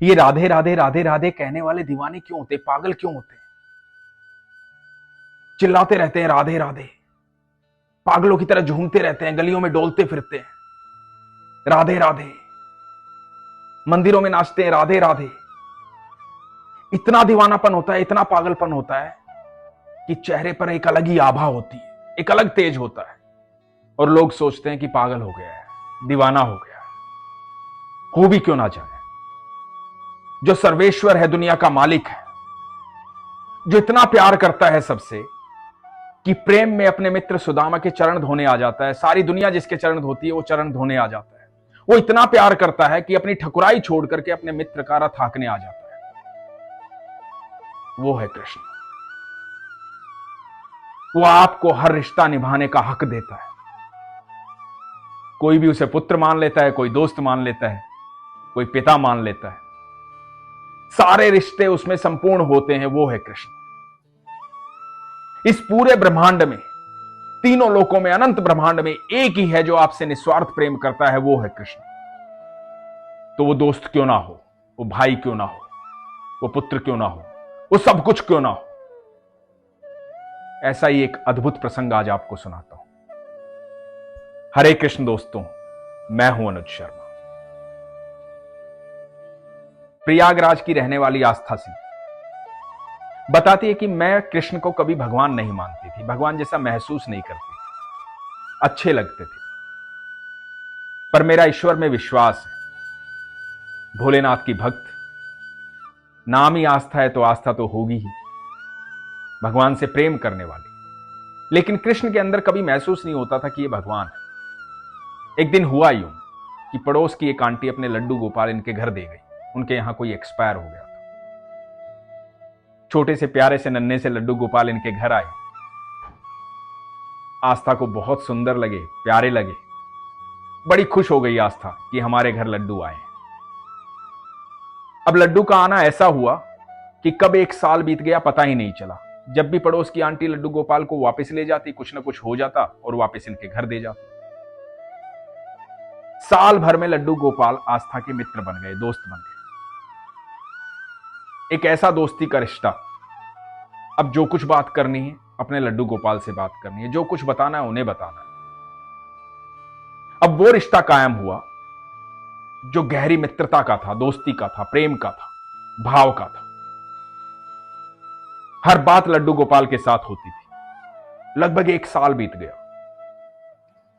ये राधे राधे राधे राधे कहने वाले दीवाने क्यों होते, पागल क्यों होते हैं? चिल्लाते रहते हैं राधे राधे, पागलों की तरह झूमते रहते हैं, गलियों में डोलते फिरते हैं राधे राधे, मंदिरों में नाचते हैं राधे राधे। इतना दीवानापन होता है, इतना पागलपन होता है कि चेहरे पर एक अलग ही आभा होती है, एक अलग तेज होता है, और लोग सोचते हैं कि पागल हो गया है, दीवाना हो गया है। हो भी क्यों ना जाए। जो सर्वेश्वर है, दुनिया का मालिक है, जो इतना प्यार करता है सबसे कि प्रेम में अपने मित्र सुदामा के चरण धोने आ जाता है। सारी दुनिया जिसके चरण धोती है वो चरण धोने आ जाता है। वो इतना प्यार करता है कि अपनी ठकुराई छोड़ करके अपने मित्र का रथ हाँकने आ जाता है। वो है कृष्ण। वो आपको हर रिश्ता निभाने का हक देता है। कोई भी उसे पुत्र मान लेता है, कोई दोस्त मान लेता है, कोई पिता मान लेता है। सारे रिश्ते उसमें संपूर्ण होते हैं। वो है कृष्ण। इस पूरे ब्रह्मांड में, तीनों लोकों में, अनंत ब्रह्मांड में एक ही है जो आपसे निस्वार्थ प्रेम करता है, वो है कृष्ण। तो वो दोस्त क्यों ना हो, वो भाई क्यों ना हो, वो पुत्र क्यों ना हो, वो सब कुछ क्यों ना हो। ऐसा ही एक अद्भुत प्रसंग आज आपको सुनाता हूं। हरे कृष्ण दोस्तों, मैं हूं अनुज शर्मा। प्रयागराज की रहने वाली आस्था सिंह बताती है कि मैं कृष्ण को कभी भगवान नहीं मानती थी, भगवान जैसा महसूस नहीं करती थी, अच्छे लगते थे। पर मेरा ईश्वर में विश्वास है, भोलेनाथ की भक्त, नाम ही आस्था है तो आस्था तो होगी ही, भगवान से प्रेम करने वाली। लेकिन कृष्ण के अंदर कभी महसूस नहीं होता था कि ये भगवान है। एक दिन हुआ यूं कि पड़ोस की एक आंटी अपने लड्डू गोपाल इनके घर दे गई। उनके यहां कोई एक्सपायर हो गया था। छोटे से प्यारे से नन्हे से लड्डू गोपाल इनके घर आए। आस्था को बहुत सुंदर लगे, प्यारे लगे। बड़ी खुश हो गई आस्था कि हमारे घर लड्डू आए। अब लड्डू का आना ऐसा हुआ कि कब एक साल बीत गया पता ही नहीं चला। जब भी पड़ोस की आंटी लड्डू गोपाल को वापस ले जाती, कुछ ना कुछ हो जाता और वापस इनके घर दे जाती। साल भर में लड्डू गोपाल आस्था के मित्र बन गए, दोस्त बन गए। एक ऐसा दोस्ती का रिश्ता। अब जो कुछ बात करनी है अपने लड्डू गोपाल से बात करनी है, जो कुछ बताना है उन्हें बताना है। अब वो रिश्ता कायम हुआ जो गहरी मित्रता का था, दोस्ती का था, प्रेम का था, भाव का था। हर बात लड्डू गोपाल के साथ होती थी। लगभग एक साल बीत गया।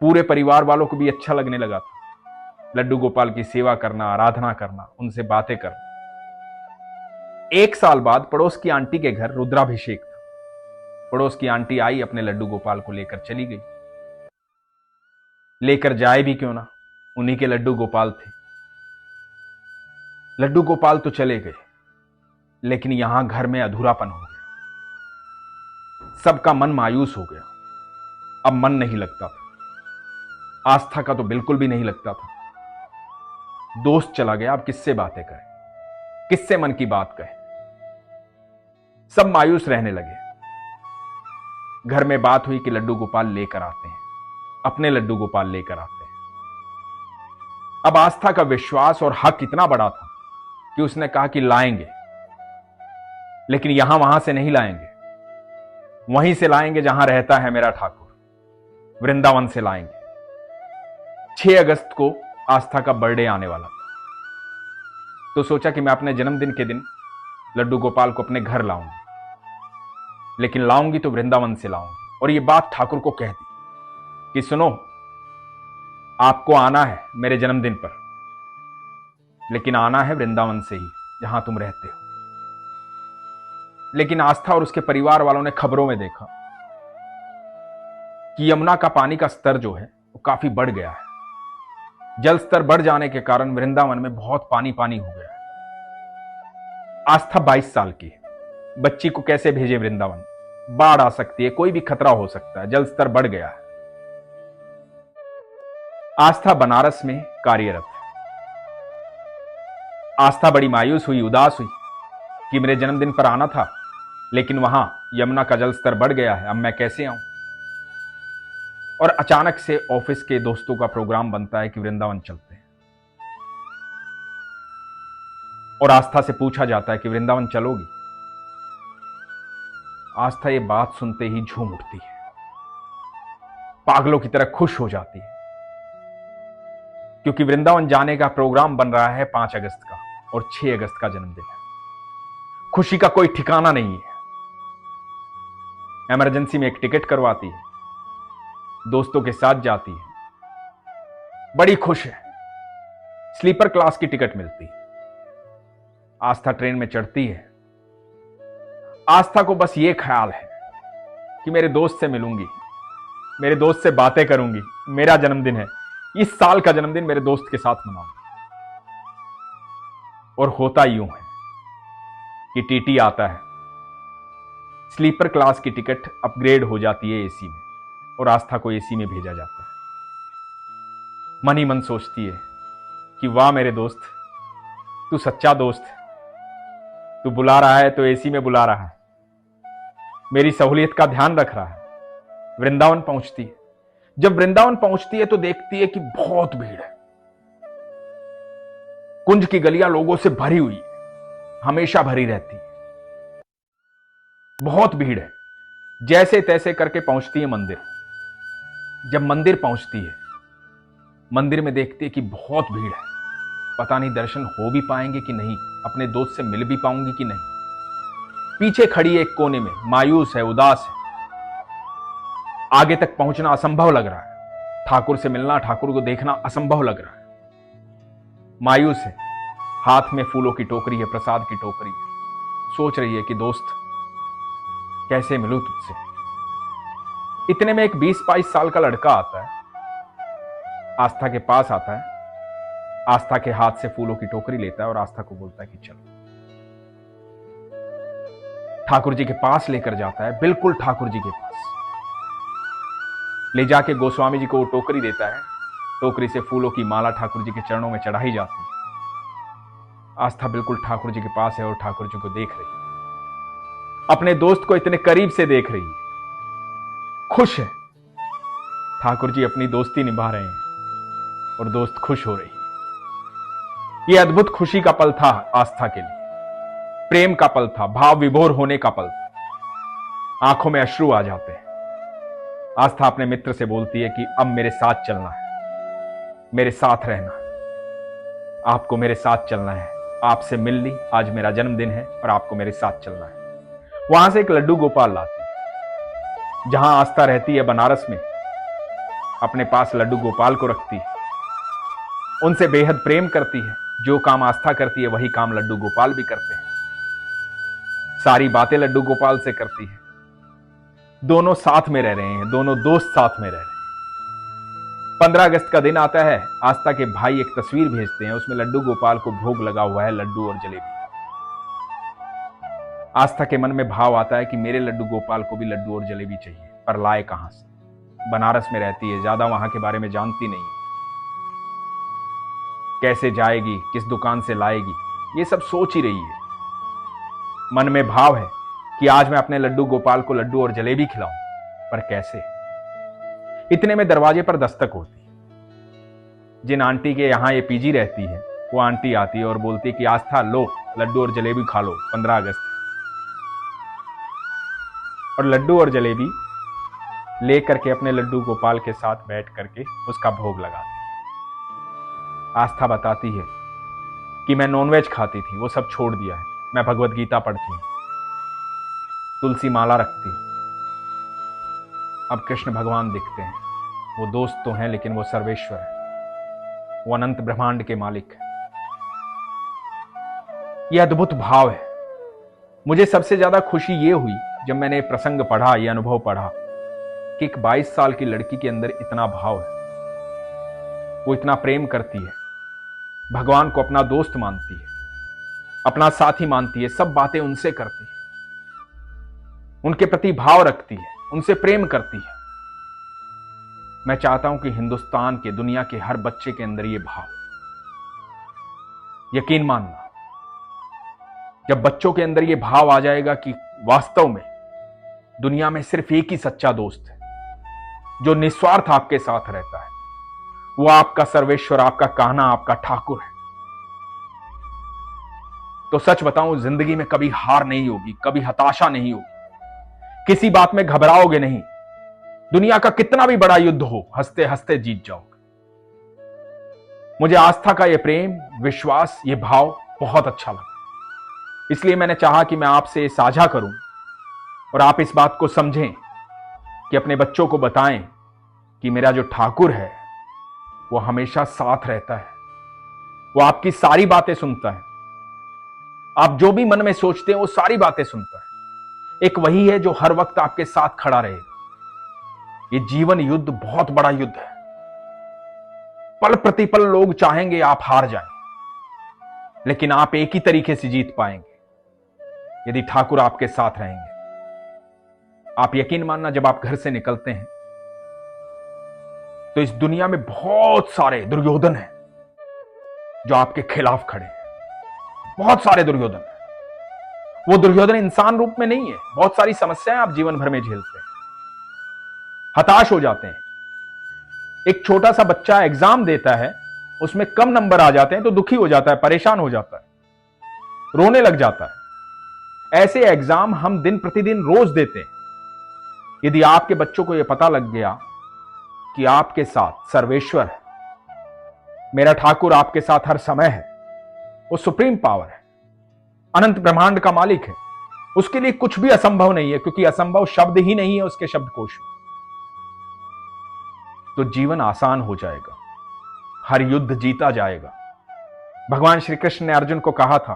पूरे परिवार वालों को भी अच्छा लगने लगा था लड्डू गोपाल की सेवा करना, आराधना करना, उनसे बातें करना। एक साल बाद पड़ोस की आंटी के घर रुद्राभिषेक था। पड़ोस की आंटी आई, अपने लड्डू गोपाल को लेकर चली गई। लेकर जाए भी क्यों ना, उन्हीं के लड्डू गोपाल थे। लड्डू गोपाल तो चले गए, लेकिन यहां घर में अधूरापन हो गया। सबका मन मायूस हो गया। अब मन नहीं लगता था। आस्था का तो बिल्कुल भी नहीं लगता था। दोस्त चला गया, अब किससे बातें करें, किससे मन की बात कहें। सब मायूस रहने लगे। घर में बात हुई कि लड्डू गोपाल लेकर आते हैं, अपने लड्डू गोपाल लेकर आते हैं। अब आस्था का विश्वास और हक इतना बड़ा था कि उसने कहा कि लाएंगे, लेकिन यहां वहां से नहीं लाएंगे, वहीं से लाएंगे जहां रहता है मेरा ठाकुर, वृंदावन से लाएंगे। 6 अगस्त को आस्था का बर्थडे आने वाला था, तो सोचा कि मैं अपने जन्मदिन के दिन लड्डू गोपाल को अपने घर लाऊंगी, लेकिन लाऊंगी तो वृंदावन से लाऊंगी। और ये बात ठाकुर को कह दी कि सुनो, आपको आना है मेरे जन्मदिन पर, लेकिन आना है वृंदावन से ही, जहां तुम रहते हो। लेकिन आस्था और उसके परिवार वालों ने खबरों में देखा कि यमुना का पानी का स्तर जो है वो काफी बढ़ गया है। जल स्तर बढ़ जाने के कारण वृंदावन में बहुत पानी पानी हो गया है। आस्था 22 साल की है, बच्ची को कैसे भेजे वृंदावन, बाढ़ आ सकती है, कोई भी खतरा हो सकता है, जल स्तर बढ़ गया है। आस्था बनारस में कार्यरत है। आस्था बड़ी मायूस हुई, उदास हुई कि मेरे जन्मदिन पर आना था, लेकिन वहां यमुना का जल स्तर बढ़ गया है, अब मैं कैसे आऊं। और अचानक से ऑफिस के दोस्तों का प्रोग्राम बनता है कि वृंदावन चलते हैं। और आस्था से पूछा जाता है कि वृंदावन चलोगी। आस्था ये बात सुनते ही झूम उठती है, पागलों की तरह खुश हो जाती है, क्योंकि वृंदावन जाने का प्रोग्राम बन रहा है 5 अगस्त का और 6 अगस्त का जन्मदिन है। खुशी का कोई ठिकाना नहीं है। इमरजेंसी में एक टिकट करवाती है, दोस्तों के साथ जाती है, बड़ी खुश है। स्लीपर क्लास की टिकट मिलती है। आस्था ट्रेन में चढ़ती है। आस्था को बस ये ख्याल है कि मेरे दोस्त से मिलूंगी, मेरे दोस्त से बातें करूंगी, मेरा जन्मदिन है, इस साल का जन्मदिन मेरे दोस्त के साथ मनाऊंगी। और होता यूं है कि टीटी आता है, स्लीपर क्लास की टिकट अपग्रेड हो जाती है एसी में और आस्था को एसी में भेजा जाता है। मन ही मन सोचती है कि वाह मेरे दोस्त, तू सच्चा दोस्त है, तू बुला रहा है तो एसी में बुला रहा है, मेरी सहूलियत का ध्यान रख रहा है। वृंदावन पहुंचती है। जब वृंदावन पहुंचती है तो देखती है कि बहुत भीड़ है। कुंज की गलियां लोगों से भरी हुई है, हमेशा भरी रहती है, बहुत भीड़ है। जैसे तैसे करके पहुंचती है मंदिर। जब मंदिर पहुंचती है, मंदिर में देखती है कि बहुत भीड़ है, पता नहीं दर्शन हो भी पाएंगे कि नहीं, अपने दोस्त से मिल भी पाऊंगी कि नहीं। पीछे खड़ी है एक कोने में, मायूस है, उदास है, आगे तक पहुंचना असंभव लग रहा है। ठाकुर से मिलना, ठाकुर को देखना असंभव लग रहा है। मायूस है, हाथ में फूलों की टोकरी है, प्रसाद की टोकरी है। सोच रही है कि दोस्त कैसे मिलूं तुझसे। इतने में एक 20-22 साल का लड़का आता है, आस्था के पास आता है, आस्था के हाथ से फूलों की टोकरी लेता है और आस्था को बोलता है कि चलो। ठाकुर जी के पास लेकर जाता है, बिल्कुल ठाकुर जी के पास ले जाके गोस्वामी जी को वो टोकरी देता है। टोकरी से फूलों की माला ठाकुर जी के चरणों में चढ़ाई जाती है। आस्था बिल्कुल ठाकुर जी के पास है और ठाकुर जी को देख रही है, अपने दोस्त को इतने करीब से देख रही है, खुश है। ठाकुर जी अपनी दोस्ती निभा रहे हैं और दोस्त खुश हो रही है। यह अद्भुत खुशी का पल था आस्था के लिए, प्रेम का पल था, भाव विभोर होने का पल था। आंखों में अश्रु आ जाते हैं। आस्था अपने मित्र से बोलती है कि अब मेरे साथ चलना है, मेरे साथ रहना, आपको मेरे साथ चलना है। आपसे मिल ली, आज मेरा जन्मदिन है और आपको मेरे साथ चलना है। वहां से एक लड्डू गोपाल लाती है। जहां आस्था रहती है बनारस में, अपने पास लड्डू गोपाल को रखती है, उनसे बेहद प्रेम करती है। जो काम आस्था करती है वही काम लड्डू गोपाल भी करते हैं। सारी बातें लड्डू गोपाल से करती है। दोनों साथ में रह रहे हैं, दोनों दोस्त साथ में रह रहे हैं। 15 अगस्त का दिन आता है। आस्था के भाई एक तस्वीर भेजते हैं, उसमें लड्डू गोपाल को भोग लगा हुआ है, लड्डू और जलेबी। आस्था के मन में भाव आता है कि मेरे लड्डू गोपाल को भी लड्डू और जलेबी चाहिए, पर लाए कहां से। बनारस में रहती है, ज्यादा वहां के बारे में जानती नहीं, कैसे जाएगी, किस दुकान से लाएगी, ये सब सोच ही रही है। मन में भाव है कि आज मैं अपने लड्डू गोपाल को लड्डू और जलेबी खिलाऊं, पर कैसे। इतने में दरवाजे पर दस्तक होती है। जिन आंटी के यहां ये पीजी रहती है, वो आंटी आती है और बोलती है कि आस्था लो, लड्डू और जलेबी खा लो, 15 अगस्त है। और लड्डू और जलेबी लेकर के अपने लड्डू गोपाल के साथ बैठ करके उसका भोग लगाती है। आस्था बताती है कि मैं नॉनवेज खाती थी, वो सब छोड़ दिया है, मैं भगवत गीता पढ़ती हूं, तुलसी माला रखती हूं। अब कृष्ण भगवान दिखते हैं। वो दोस्त तो हैं लेकिन वो सर्वेश्वर है, वो अनंत ब्रह्मांड के मालिक है। यह अद्भुत भाव है। मुझे सबसे ज्यादा खुशी ये हुई जब मैंने प्रसंग पढ़ा, यह अनुभव पढ़ा कि एक 22 साल की लड़की के अंदर इतना भाव है, वो इतना प्रेम करती है, भगवान को अपना दोस्त मानती है, अपना साथी मानती है, सब बातें उनसे करती है, उनके प्रति भाव रखती है, उनसे प्रेम करती है। मैं चाहता हूं कि हिंदुस्तान के, दुनिया के हर बच्चे के अंदर ये भाव, यकीन मानना, जब बच्चों के अंदर ये भाव आ जाएगा कि वास्तव में दुनिया में सिर्फ एक ही सच्चा दोस्त है जो निस्वार्थ आपके साथ रहता है, वो आपका सर्वेश्वर, आपका कान्हा, आपका ठाकुर है। तो सच बताऊं, जिंदगी में कभी हार नहीं होगी, कभी हताशा नहीं होगी, किसी बात में घबराओगे नहीं। दुनिया का कितना भी बड़ा युद्ध हो, हंसते हंसते जीत जाओगे। मुझे आस्था का यह प्रेम, विश्वास, ये भाव बहुत अच्छा लगा, इसलिए मैंने चाहा कि मैं आपसे साझा करूं और आप इस बात को समझें कि अपने बच्चों को बताएं कि मेरा जो ठाकुर है वो हमेशा साथ रहता है, वो आपकी सारी बातें सुनता है, आप जो भी मन में सोचते हैं वो सारी बातें सुनता है। एक वही है जो हर वक्त आपके साथ खड़ा रहेगा। ये जीवन युद्ध बहुत बड़ा युद्ध है। पल प्रतिपल लोग चाहेंगे आप हार जाएं, लेकिन आप एक ही तरीके से जीत पाएंगे यदि ठाकुर आपके साथ रहेंगे। आप यकीन मानना, जब आप घर से निकलते हैं तो इस दुनिया में बहुत सारे दुर्योधन हैं जो आपके खिलाफ खड़े हैं। बहुत सारे दुर्योधन हैं। वो दुर्योधन इंसान रूप में नहीं है। बहुत सारी समस्याएं आप जीवन भर में झेलते हैं, हताश हो जाते हैं। एक छोटा सा बच्चा एग्जाम देता है, उसमें कम नंबर आ जाते हैं तो दुखी हो जाता है, परेशान हो जाता है, रोने लग जाता है। ऐसे एग्जाम हम दिन प्रतिदिन रोज देते हैं। यदि आपके बच्चों को यह पता लग गया कि आपके साथ सर्वेश्वर है, मेरा ठाकुर आपके साथ हर समय है, वो सुप्रीम पावर है, अनंत ब्रह्मांड का मालिक है, उसके लिए कुछ भी असंभव नहीं है, क्योंकि असंभव शब्द ही नहीं है उसके शब्दकोश में, तो जीवन आसान हो जाएगा, हर युद्ध जीता जाएगा। भगवान श्री कृष्ण ने अर्जुन को कहा था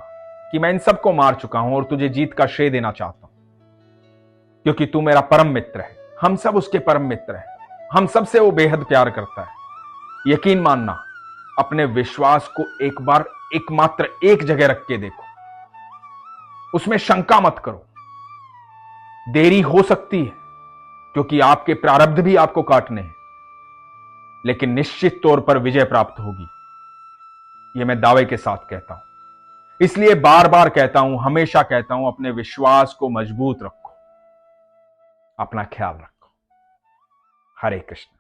कि मैं इन सबको मार चुका हूं और तुझे जीत का श्रेय देना चाहता हूं, क्योंकि तू मेरा परम मित्र है। हम सब उसके परम मित्र हैं, हम सबसे वो बेहद प्यार करता है। यकीन मानना, अपने विश्वास को एक बार एकमात्र एक जगह रख के देखो, उसमें शंका मत करो। देरी हो सकती है क्योंकि आपके प्रारब्ध भी आपको काटने हैं, लेकिन निश्चित तौर पर विजय प्राप्त होगी, यह मैं दावे के साथ कहता हूं। इसलिए बार बार कहता हूं, हमेशा कहता हूं, अपने विश्वास को मजबूत रखो, अपना ख्याल रखो। हरे कृष्ण।